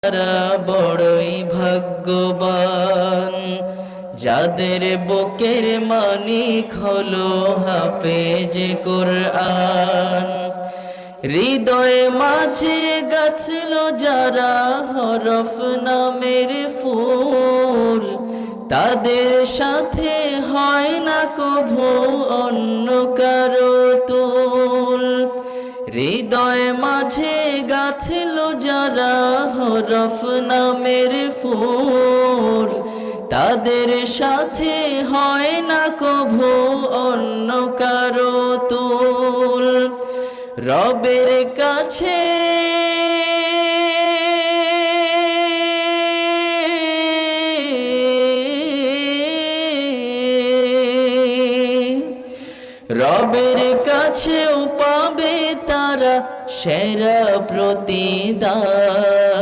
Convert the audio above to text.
তারা বড়ই ভাগ্যবান, যাদের বুকের মানিক হলো হাফেজ কোরআন। হৃদয়ে মাঝে গাছল যারা হরফ নামের ফুল, তাদের সাথে হয় না কভু অন্য কারো তুল। হৃদয়ে মাঝে গাছল যারা হরফ নামের ফুল, তাদের সাথে হয় না কভু অন্য কারো তুল। রবের কাছে রবের কাছেও পাবে তারা সেরা প্রতিদান।